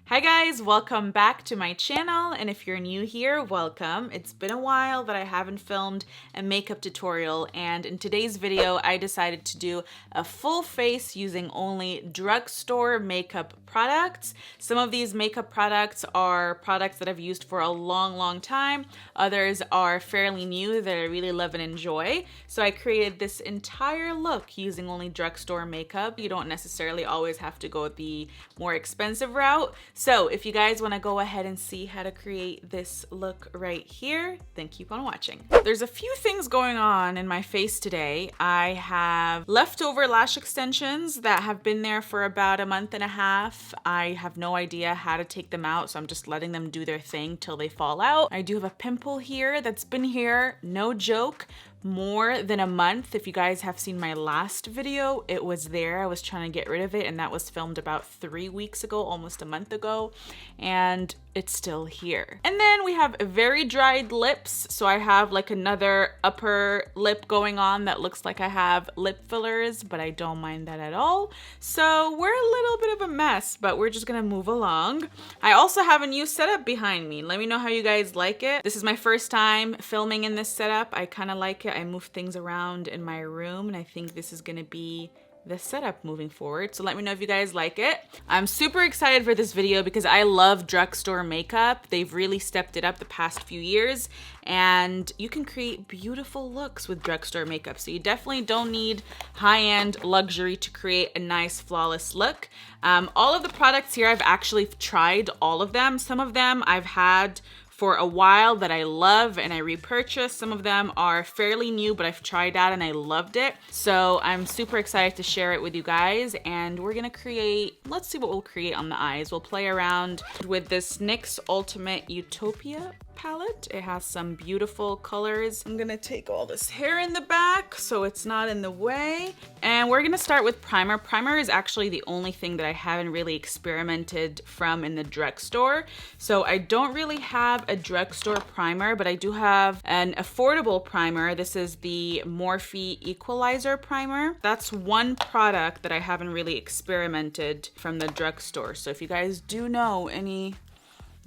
Hi guys, welcome back to my channel, and if you're new here, welcome. It's been a while that I haven't filmed a makeup tutorial, and in today's video I decided to do a full face using only drugstore makeup products. Some of these makeup products are products that I've used for a long time. Others are fairly new that I really love and enjoy. So I created this entire look using only drugstore makeup. You don't necessarily always have to go the more expensive route. So if you guys want to go ahead and see how to create this look right here, then keep on watching. There's a few things going on in my face today. I have leftover lash extensions that have been there for about a month and a half. I have no idea how to take them out, so I'm just letting them do their thing till they fall out. I do have a pimple here that's been here, no joke, more than a month. If you guys have seen my last video, it was there. I was trying to get rid of it, and that was filmed about 3 weeks ago, almost a month ago, and it's still here. And then we have very dried lips. So I have like another upper lip going on that looks like I have lip fillers, but I don't mind that at all. So we're a little bit of a mess, but we're just gonna move along. I also have a new setup behind me. Let me know how you guys like it. This is my first time filming in this setup. I kind of like it. I move things around in my room, and I think this is gonna be the setup moving forward. So let me know if you guys like it. I'm super excited for this video because I love drugstore makeup. They've really stepped it up the past few years, and you can create beautiful looks with drugstore makeup. So you definitely don't need high-end luxury to create a nice flawless look. All of the products here, I've actually tried all of them. Some of them I've had for a while that I love and I repurchased. Some of them are fairly new, but I've tried out and I loved it. So I'm super excited to share it with you guys, and we're gonna create, let's see what we'll create on the eyes. We'll play around with this NYX Ultimate Utopia palette. It has some beautiful colors. I'm gonna take all this hair in the back so it's not in the way. And we're gonna start with primer. Primer is actually the only thing that I haven't really experimented from in the drugstore. So I don't really have a drugstore primer, but I do have an affordable primer. This is the Morphe Equalizer Primer. That's one product that I haven't really experimented from the drugstore. So if you guys do know any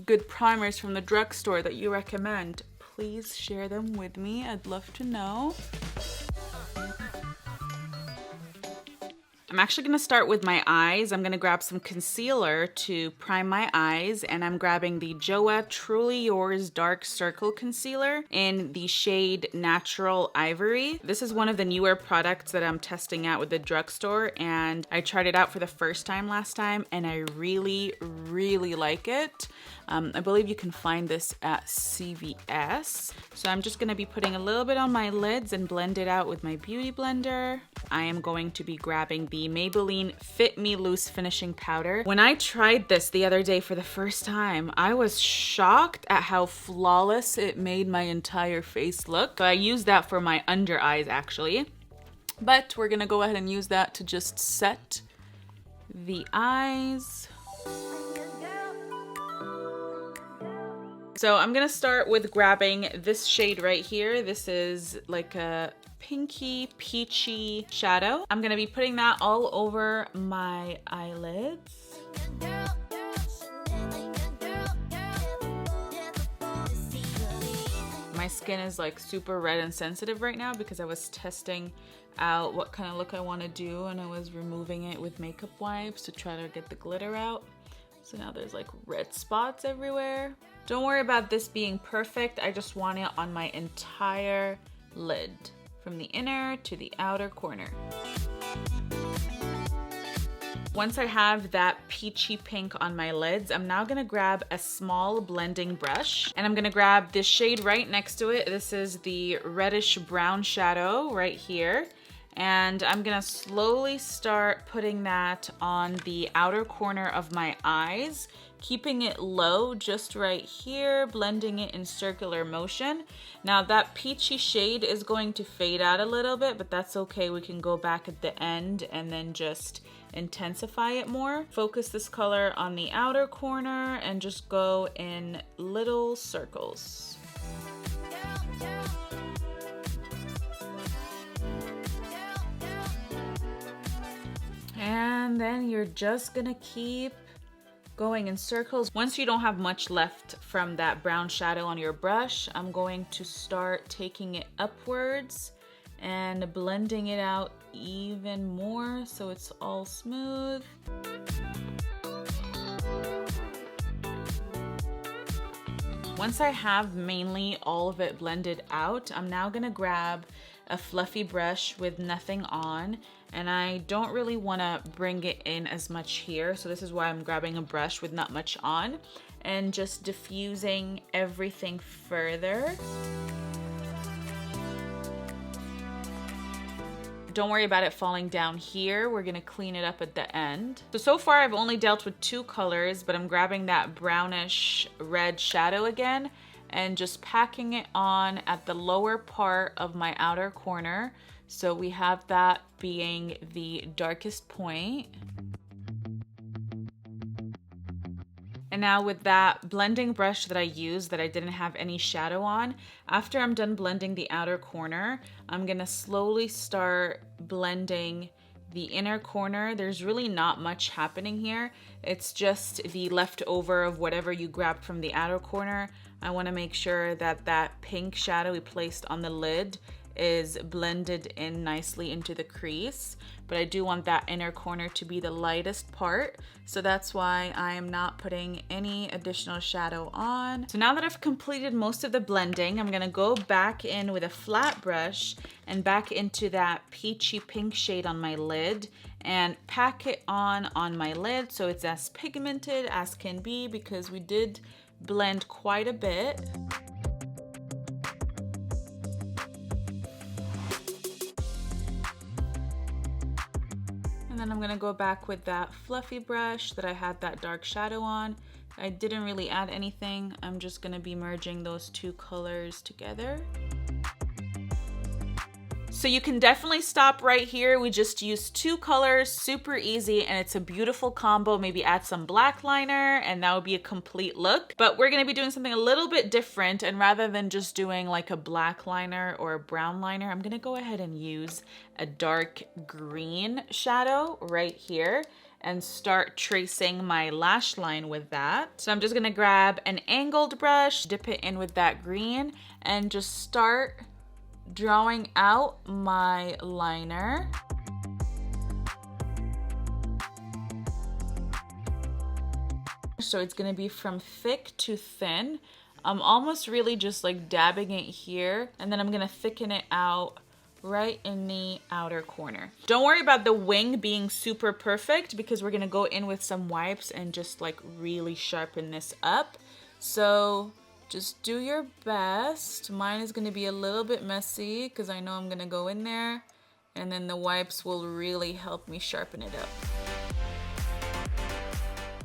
good primers from the drugstore that you recommend, please share them with me. I'd love to know. I'm actually gonna start with my eyes. I'm gonna grab some concealer to prime my eyes, and I'm grabbing the JOA Truly Yours Dark Circle Concealer in the shade Natural Ivory. This is one of the newer products that I'm testing out with the drugstore, and I tried it out for the first time last time, and I really like it. I believe you can find this at CVS. So I'm just gonna be putting a little bit on my lids and blend it out with my beauty blender. I am going to be grabbing the Maybelline Fit Me Loose Finishing Powder. When I tried this the other day for the first time, I was shocked at how flawless it made my entire face look. So I used that for my under eyes actually, but we're gonna go ahead and use that to just set the eyes. So I'm gonna start with grabbing this shade right here. This is like a pinky peachy shadow. I'm gonna be putting that all over my eyelids. My skin is like super red and sensitive right now because I was testing out what kind of look I want to do, and I was removing it with makeup wipes to try to get the glitter out. So now there's like red spots everywhere. Don't worry about this being perfect. I just want it on my entire lid, from the inner to the outer corner. Once I have that peachy pink on my lids, I'm now gonna grab a small blending brush, and I'm gonna grab this shade right next to it. This is the reddish brown shadow right here. And I'm gonna slowly start putting that on the outer corner of my eyes, keeping it low just right here, blending it in circular motion. Now that peachy shade is going to fade out a little bit, but that's okay. We can go back at the end and then just intensify it more. Focus this color on the outer corner and just go in little circles. And then you're just gonna keep going in circles. Once you don't have much left from that brown shadow on your brush, I'm going to start taking it upwards and blending it out even more so it's all smooth. Once I have mainly all of it blended out, I'm now gonna grab a fluffy brush with nothing on, and I don't really wanna bring it in as much here, so this is why I'm grabbing a brush with not much on and just diffusing everything further. Don't worry about it falling down here. We're gonna clean it up at the end. So far I've only dealt with 2 colors, but I'm grabbing that brownish red shadow again and just packing it on at the lower part of my outer corner. So we have that being the darkest point. And now with that blending brush that I used that I didn't have any shadow on, after I'm done blending the outer corner, I'm gonna slowly start blending the inner corner. There's really not much happening here. It's just the leftover of whatever you grabbed from the outer corner. I wanna make sure that that pink shadow we placed on the lid is blended in nicely into the crease, but I do want that inner corner to be the lightest part, so that's why I am not putting any additional shadow on. So now that I've completed most of the blending, I'm gonna go back in with a flat brush and back into that peachy pink shade on my lid and pack it on my lid so it's as pigmented as can be, because we did blend quite a bit. And then I'm gonna go back with that fluffy brush that I had that dark shadow on. I didn't really add anything. I'm just gonna be merging those 2 colors together. So you can definitely stop right here. We just used 2 colors, super easy, and it's a beautiful combo. Maybe add some black liner and that would be a complete look. But we're gonna be doing something a little bit different, and rather than just doing like a black liner or a brown liner, I'm gonna go ahead and use a dark green shadow right here and start tracing my lash line with that. So I'm just gonna grab an angled brush, dip it in with that green, and just start drawing out my liner. So it's gonna be from thick to thin. I'm almost really just like dabbing it here, and then I'm gonna thicken it out right in the outer corner. Don't worry about the wing being super perfect, because we're gonna go in with some wipes and just like really sharpen this up. So just do your best. Mine is gonna be a little bit messy because I know I'm gonna go in there, and then the wipes will really help me sharpen it up.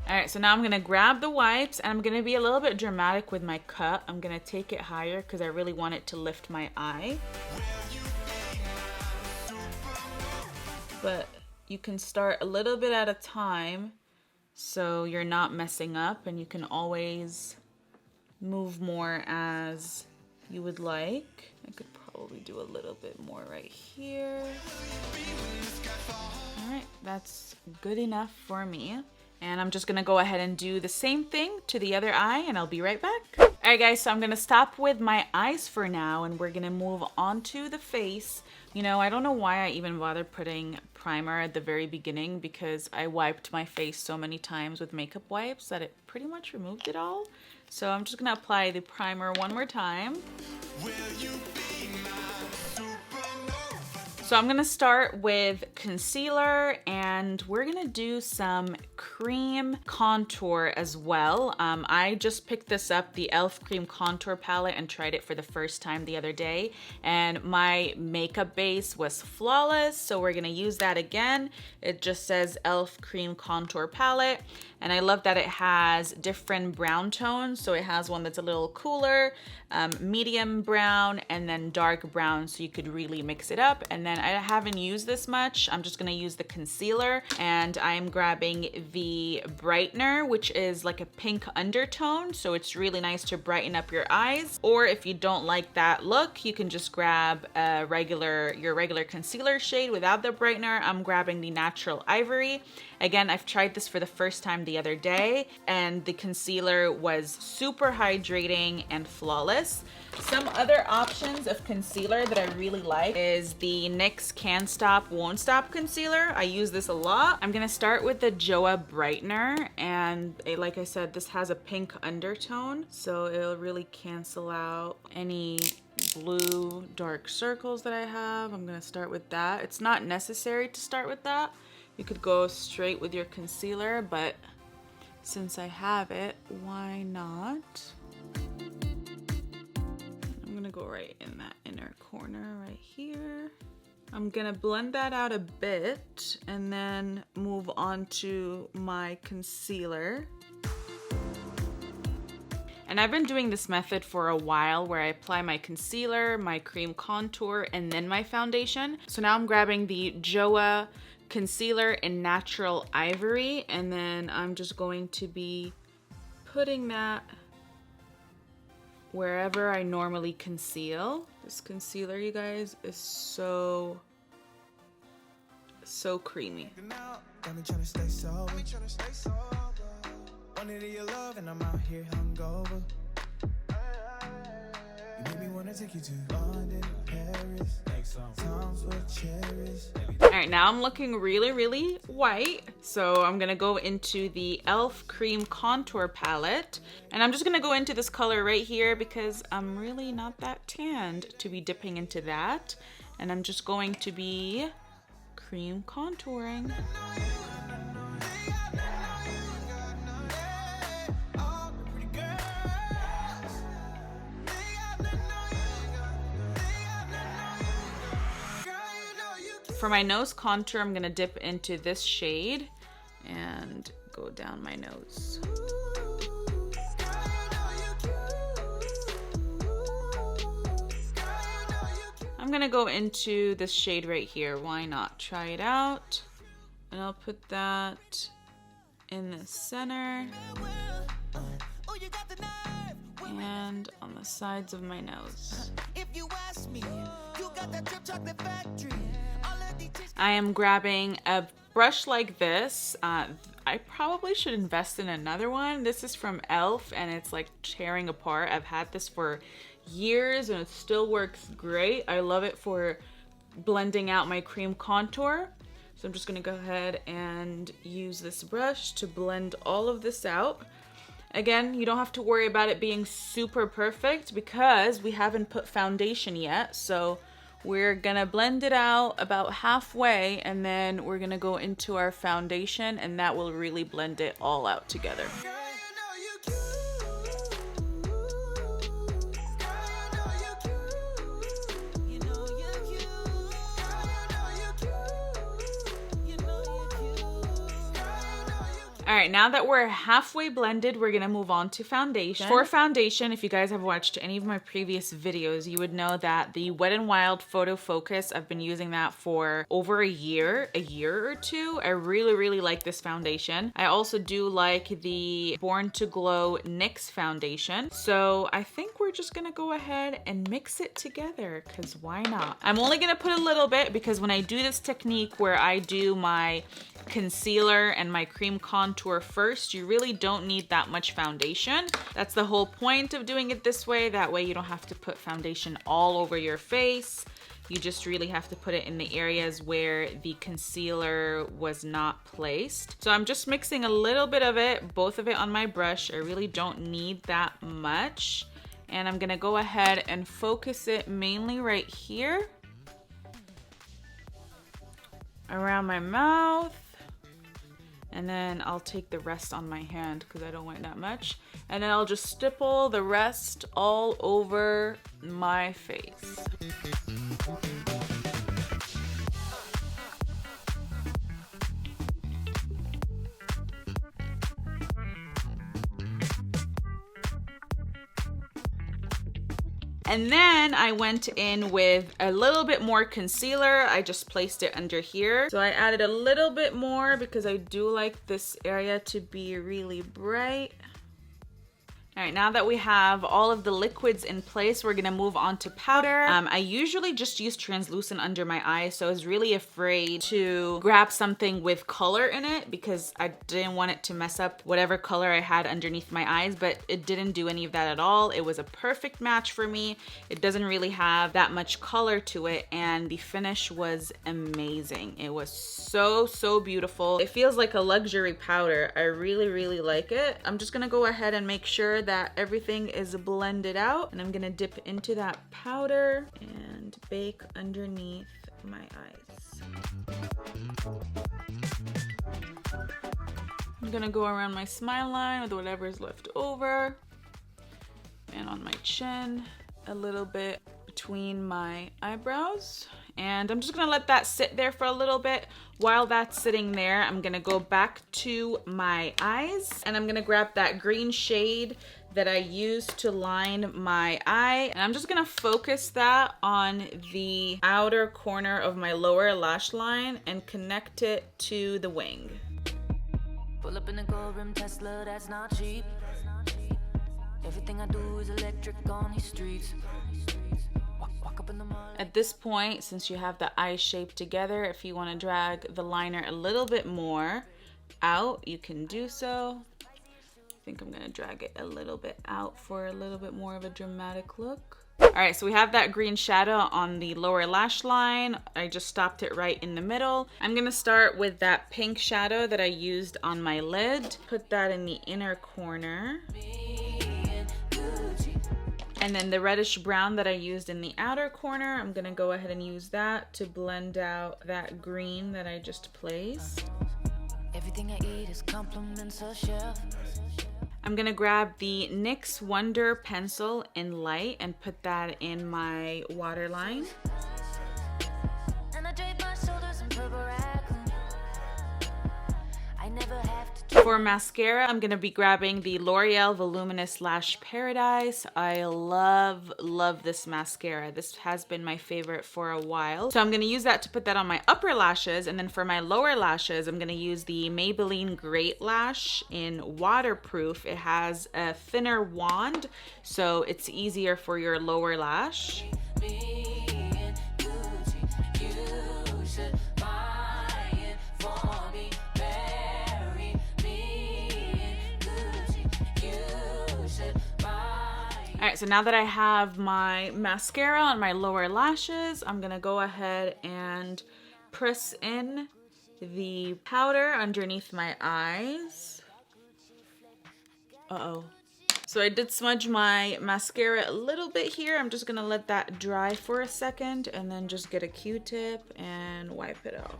All right, so now I'm gonna grab the wipes and I'm gonna be a little bit dramatic with my cut. I'm gonna take it higher because I really want it to lift my eye. But you can start a little bit at a time so you're not messing up, and you can always move more as you would like. I could probably do a little bit more right here. All right, that's good enough for me. And I'm just gonna go ahead and do the same thing to the other eye, and I'll be right back. All right guys, so I'm gonna stop with my eyes for now, and we're gonna move on to the face. You know, I don't know why I even bothered putting primer at the very beginning, because I wiped my face so many times with makeup wipes that it pretty much removed it all. So I'm just gonna apply the primer one more time. So I'm gonna start with concealer, and we're gonna do some cream contour as well. I just picked this up, the e.l.f. cream contour palette, and tried it for the first time the other day, and my makeup base was flawless, so we're gonna use that again. It just says e.l.f. cream contour palette, and I love that it has different brown tones. So it has one that's a little cooler, medium brown, and then dark brown, so you could really mix it up. And then I haven't used this much brush, I'm just gonna use the concealer, and I'm grabbing the brightener, which is like a pink undertone, so it's really nice to brighten up your eyes. Or if you don't like that look, you can just grab your regular concealer shade without the brightener. I'm grabbing the Natural Ivory. Again, I've tried this for the first time the other day, and the concealer was super hydrating and flawless. Some other options of concealer that I really like is the NYX Can't Stop Won't Stop concealer. I use this a lot. I'm gonna start with the Joa brightener, and like I said, this has a pink undertone, so it'll really cancel out any blue dark circles that I have. I'm gonna start with that. It's not necessary to start with that. You could go straight with your concealer, but since I have it, why not? I'm gonna go right in that inner corner right here. I'm gonna blend that out a bit and then move on to my concealer. And I've been doing this method for a while where I apply my concealer, my cream contour, and then my foundation. So now I'm grabbing the Joa concealer in Natural Ivory, and then I'm just going to be putting that wherever I normally conceal. This concealer, you guys, is so creamy. All right, now I'm looking really white, so I'm gonna go into the e.l.f. Cream Contour Palette, and I'm just gonna go into this color right here because I'm really not that tanned to be dipping into that, and I'm just going to be cream contouring. For my nose contour, I'm gonna dip into this shade and go down my nose. I'm gonna go into this shade right here. Why not? Try it out. And I'll put that in the center and on the sides of my nose. I am grabbing a brush like this. I probably should invest in another one. This is from e.l.f. and it's like tearing apart. I've had this for years and it still works great. I love it for blending out my cream contour. So I'm just gonna go ahead and use this brush to blend all of this out. Again, you don't have to worry about it being super perfect because we haven't put foundation yet. So we're gonna blend it out about halfway and then we're gonna go into our foundation and that will really blend it all out together. All right, now that we're halfway blended, we're gonna move on to foundation. For foundation, if you guys have watched any of my previous videos, you would know that the Wet n Wild Photo Focus, I've been using that for over a year or two. I really like this foundation. I also do like the Born to Glow NYX foundation. So I think we're just gonna go ahead and mix it together, because why not? I'm only gonna put a little bit because when I do this technique where I do my concealer and my cream contour first, you really don't need that much foundation. That's the whole point of doing it this way. That way you don't have to put foundation all over your face. You just really have to put it in the areas where the concealer was not placed. So I'm just mixing a little bit of it, both of it on my brush. I really don't need that much. And I'm gonna go ahead and focus it mainly right here around my mouth. And then I'll take the rest on my hand because I don't want that much. And then I'll just stipple the rest all over my face. And then I went in with a little bit more concealer. I just placed it under here. So I added a little bit more because I do like this area to be really bright. All right, now that we have all of the liquids in place, we're gonna move on to powder. I usually just use translucent under my eyes, so I was really afraid to grab something with color in it because I didn't want it to mess up whatever color I had underneath my eyes, but it didn't do any of that at all. It was a perfect match for me. It doesn't really have that much color to it, and the finish was amazing. It was so, so beautiful. It feels like a luxury powder. I really, really like it. I'm just gonna go ahead and make sure that everything is blended out, and I'm gonna dip into that powder and bake underneath my eyes. I'm gonna go around my smile line with whatever is left over, and on my chin, a little bit between my eyebrows. And I'm just gonna let that sit there for a little bit. While that's sitting there, I'm gonna go back to my eyes, and I'm gonna grab that green shade that I used to line my eye, and I'm just gonna focus that on the outer corner of my lower lash line and connect it to the wing. Pull up in a gold rim Tesla, that's not cheap. Everything I do is electric on these streets. Walk up in the mall. At this point, since you have the eye shape together, if you want to drag the liner a little bit more out, you can do so. I think I'm gonna drag it a little bit out for a little bit more of a dramatic look. All right, so we have that green shadow on the lower lash line. I just stopped it right in the middle. I'm gonna start with that pink shadow that I used on my lid. Put that in the inner corner. And then the reddish brown that I used in the outer corner, I'm gonna go ahead and use that to blend out that green that I just placed. Everything I eat is compliments of chef. I'm gonna grab the NYX Wonder Pencil in light and put that in my waterline. And I drape my shoulders in purple raccoon. I never have to. For mascara, I'm gonna be grabbing the L'Oreal Voluminous Lash Paradise. I love this mascara. This has been my favorite for a while. So I'm gonna use that to put that on my upper lashes, and then for my lower lashes, I'm gonna use the Maybelline Great Lash in Waterproof. It has a thinner wand, so it's easier for your lower lash. All right, so now that I have my mascara on my lower lashes, I'm gonna go ahead and press in the powder underneath my eyes. Uh-oh. So I did smudge my mascara a little bit here. I'm just gonna let that dry for a second and then just get a Q-tip and wipe it off.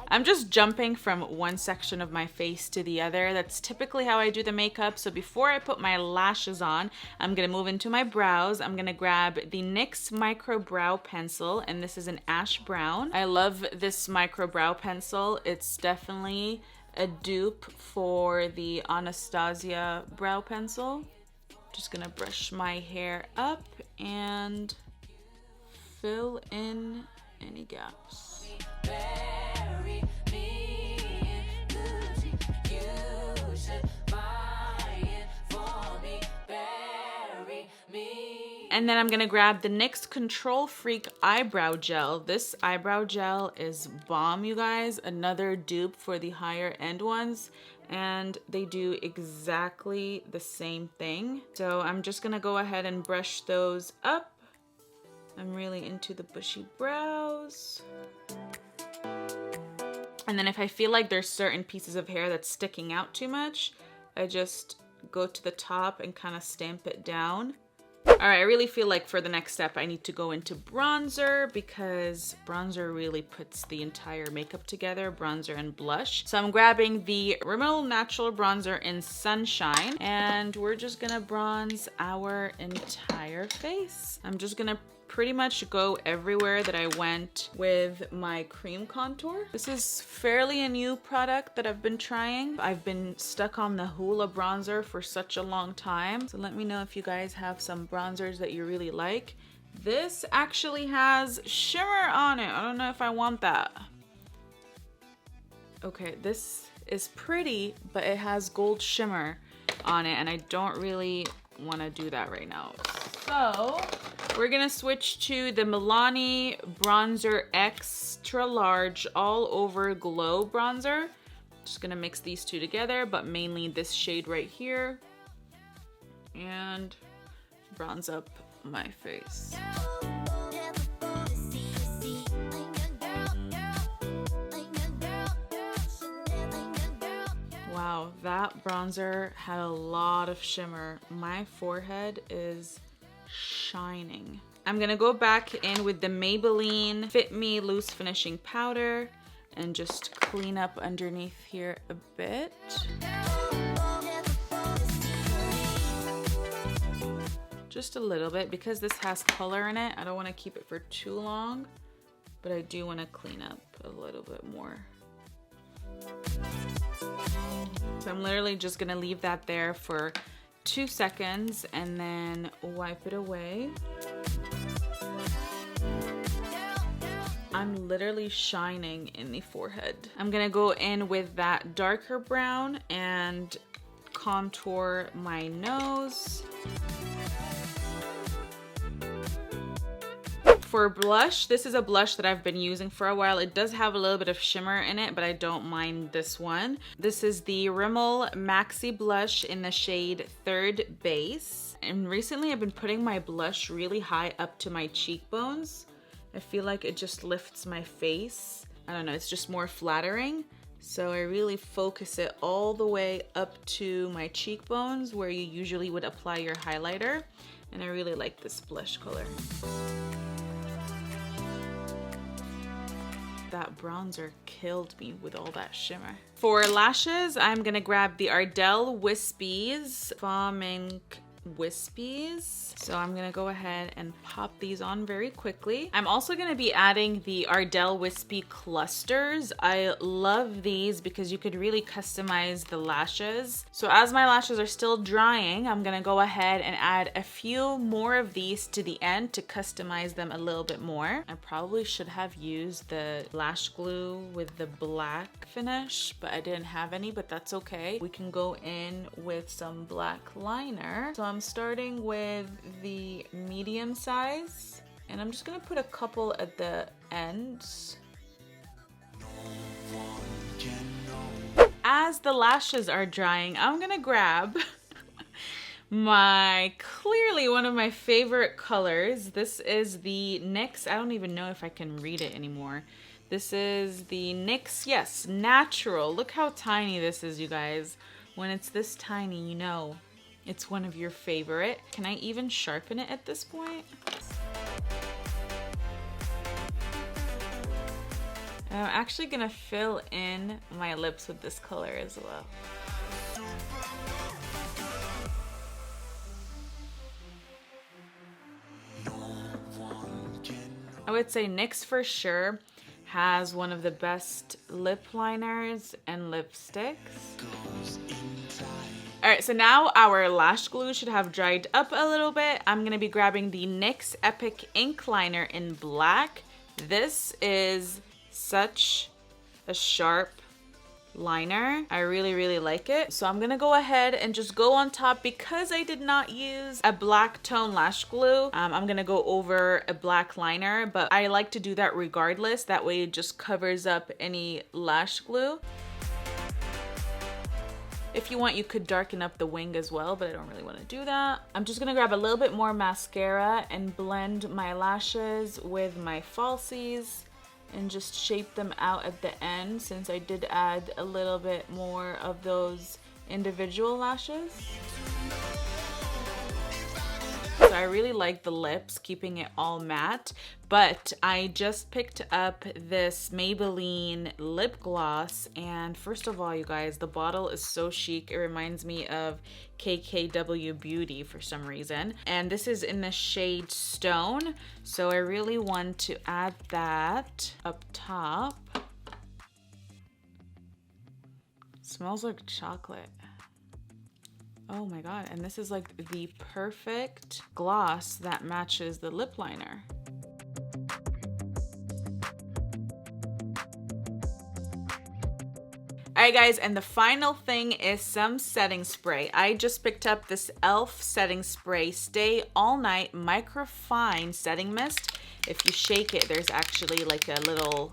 I'm just jumping from one section of my face to the other. That's typically how I do the makeup. So before I put my lashes on, I'm gonna move into my brows. I'm gonna grab the NYX Micro Brow Pencil, and this is an ash brown. I love this micro brow pencil. It's definitely a dupe for the Anastasia brow pencil. Just gonna brush my hair up and fill in any gaps. And then I'm gonna grab the NYX Control Freak Eyebrow Gel. This eyebrow gel is bomb, you guys. Another dupe for the higher end ones, and they do exactly the same thing. So I'm just gonna go ahead and brush those up. I'm really into the bushy brows. And then if I feel like there's certain pieces of hair that's sticking out too much, I just go to the top and kind of stamp it down. All All right, I really feel like for the next step, I need to go into bronzer because bronzer really puts the entire makeup together, bronzer and blush. So I'm grabbing the Rimmel Natural Bronzer in Sunshine, and we're just gonna bronze our entire face. I'm just gonna pretty much go everywhere that I went with my cream contour. This is fairly a new product that I've been trying. I've been stuck on the Hoola bronzer for such a long time. So let me know if you guys have some bronzers that you really like. This actually has shimmer on it. I don't know if I want that. Okay, this is pretty, but it has gold shimmer on it, and I don't really want to do that right now. So we're gonna switch to the Milani Bronzer Extra Large All Over Glow Bronzer. Just gonna mix these two together, but mainly this shade right here, and bronze up my face. Wow, that bronzer had a lot of shimmer. My forehead is shining. I'm gonna go back in with the Maybelline Fit Me Loose Finishing Powder and just clean up underneath here a bit. Just a little bit because this has color in it. I don't want to keep it for too long, but I do want to clean up a little bit more. So I'm literally just gonna leave that there for 2 seconds and then wipe it away. I'm literally shining in the forehead. I'm gonna go in with that darker brown and contour my nose. For blush, this is a blush that I've been using for a while. It does have a little bit of shimmer in it, but I don't mind this one. This is the Rimmel Maxi Blush in the shade Third Base. And recently I've been putting my blush really high up to my cheekbones. I feel like it just lifts my face. I don't know, it's just more flattering. So I really focus it all the way up to my cheekbones where you usually would apply your highlighter. And I really like this blush color. That bronzer killed me with all that shimmer. For lashes, I'm gonna grab the Ardell Wispies Faux Ink Wispies. So I'm gonna go ahead and pop these on very quickly. I'm also gonna be adding the Ardell Wispy Clusters. I love these because you could really customize the lashes. So as my lashes are still drying, I'm gonna go ahead and add a few more of these to the end to customize them a little bit more. I probably should have used the lash glue with the black finish, but I didn't have any, but that's okay. We can go in with some black liner. So I'm starting with the medium size, and I'm just gonna put a couple at the ends. As the lashes are drying, I'm gonna grab my clearly one of my favorite colors. This is the NYX, I don't even know if I can read it anymore. This is the NYX, yes, Natural. Look how tiny this is, you guys. When it's this tiny, you know it's one of your favorite. Can I even sharpen it at this point? I'm actually gonna fill in my lips with this color as well. I would say NYX for sure has one of the best lip liners and lipsticks. Alright, so now our lash glue should have dried up a little bit. I'm going to be grabbing the NYX Epic Ink Liner in black. This is such a sharp liner. I really, really like it. So I'm going to go ahead and just go on top because I did not use a black tone lash glue. I'm going to go over a black liner, but I like to do that regardless. That way it just covers up any lash glue. If you want, you could darken up the wing as well, but I don't really want to do that. I'm just gonna grab a little bit more mascara and blend my lashes with my falsies and just shape them out at the end, since I did add a little bit more of those individual lashes. So I really like the lips, keeping it all matte. But I just picked up this Maybelline Lip Gloss, and first of all, you guys, the bottle is so chic. It reminds me of KKW Beauty for some reason. And this is in the shade Stone, so I really want to add that up top. Smells like chocolate. Oh my god, and this is like the perfect gloss that matches the lip liner. Alright guys, and the final thing is some setting spray. I just picked up this e.l.f. setting spray Stay All Night Microfine Setting Mist. If you shake it, there's actually like a little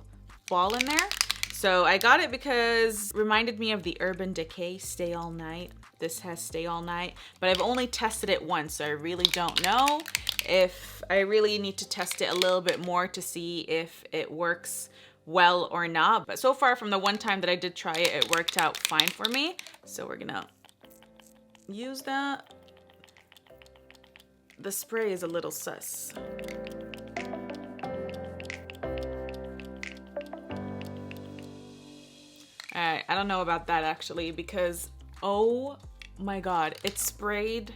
ball in there. So I got it because it reminded me of the Urban Decay Stay All Night. This has Stay All Night, but I've only tested it once, so I really don't know if I really need to test it a little bit more to see if it works well or not. But so far, from the one time that I did try it, it worked out fine for me. So we're gonna use that. The spray is a little sus. Alright, I don't know about that actually, because oh my god, it sprayed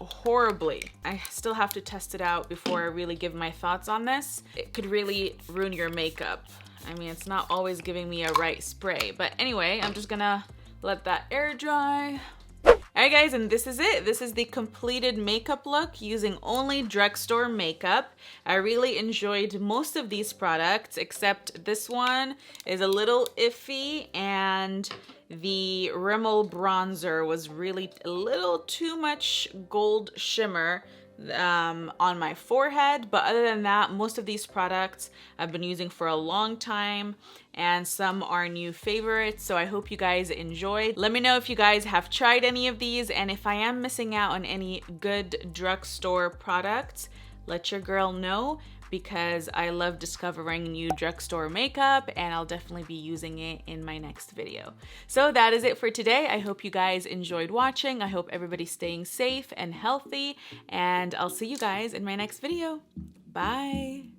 horribly. I still have to test it out before I really give my thoughts on this. It could really ruin your makeup. I mean, it's not always giving me a right spray. But anyway, I'm just gonna let that air dry. Alright guys, and this is it. This is the completed makeup look using only drugstore makeup. I really enjoyed most of these products, except this one is a little iffy, and the Rimmel bronzer was really a little too much gold shimmer on my forehead. But other than that, most of these products I've been using for a long time, and some are new favorites, so I hope you guys enjoyed. Let me know if you guys have tried any of these, and if I am missing out on any good drugstore products, let your girl know, because I love discovering new drugstore makeup, and I'll definitely be using it in my next video. So that is it for today. I hope you guys enjoyed watching. I hope everybody's staying safe and healthy, and I'll see you guys in my next video. Bye.